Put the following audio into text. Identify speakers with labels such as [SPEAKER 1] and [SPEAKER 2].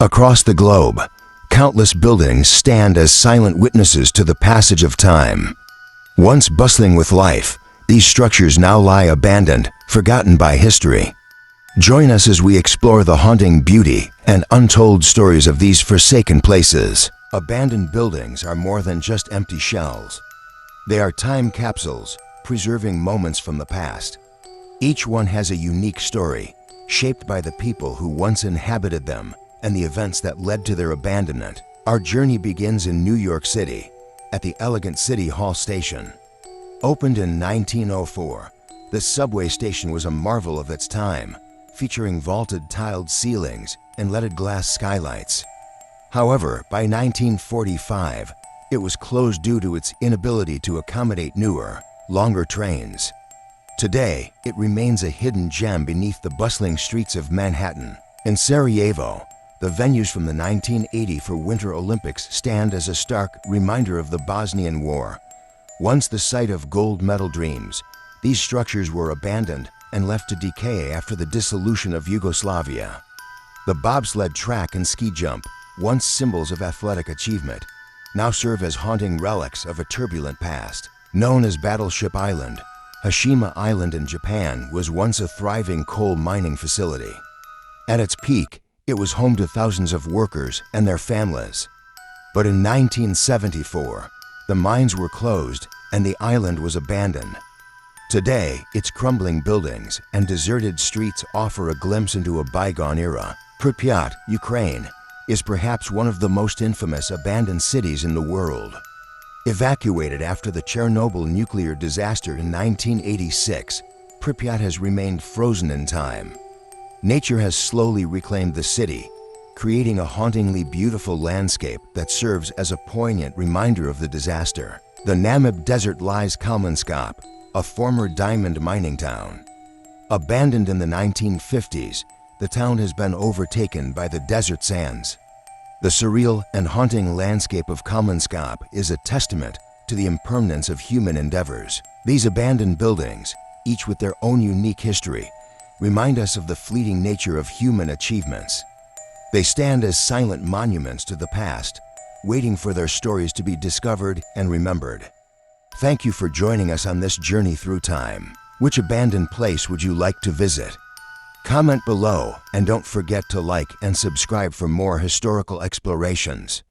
[SPEAKER 1] Across the globe, countless buildings stand as silent witnesses to the passage of time. Once bustling with life, these structures now lie abandoned, forgotten by history. Join us as we explore the haunting beauty and untold stories of these forsaken places. Abandoned buildings are more than just empty shells. They are time capsules, preserving moments from the past. Each one has a unique story, shaped by the people who once inhabited them and the events that led to their abandonment. Our journey begins in New York City, at the elegant City Hall station. Opened in 1904, this subway station was a marvel of its time, featuring vaulted tiled ceilings and leaded glass skylights. However, by 1945, it was closed due to its inability to accommodate newer, longer trains. Today, it remains a hidden gem beneath the bustling streets of Manhattan. In Sarajevo, the venues from the 1984 Winter Olympics stand as a stark reminder of the Bosnian War. Once the site of gold medal dreams, these structures were abandoned and left to decay after the dissolution of Yugoslavia. The bobsled track and ski jump, once symbols of athletic achievement, now serve as haunting relics of a turbulent past. Known as Battleship Island, Hashima Island in Japan was once a thriving coal mining facility. At its peak, it was home to thousands of workers and their families. But in 1974, the mines were closed and the island was abandoned. Today, its crumbling buildings and deserted streets offer a glimpse into a bygone era. Pripyat, Ukraine, is perhaps one of the most infamous abandoned cities in the world. Evacuated after the Chernobyl nuclear disaster in 1986, Pripyat has remained frozen in time. Nature has slowly reclaimed the city, creating a hauntingly beautiful landscape that serves as a poignant reminder of the disaster. The Namib Desert lies Kalmanskap, a former diamond mining town. Abandoned in the 1950s, the town has been overtaken by the desert sands. The surreal and haunting landscape of Kalmanskap is a testament to the impermanence of human endeavors. These abandoned buildings, each with their own unique history, remind us of the fleeting nature of human achievements. They stand as silent monuments to the past, waiting for their stories to be discovered and remembered. Thank you for joining us on this journey through time. Which abandoned place would you like to visit? Comment below and don't forget to like and subscribe for more historical explorations.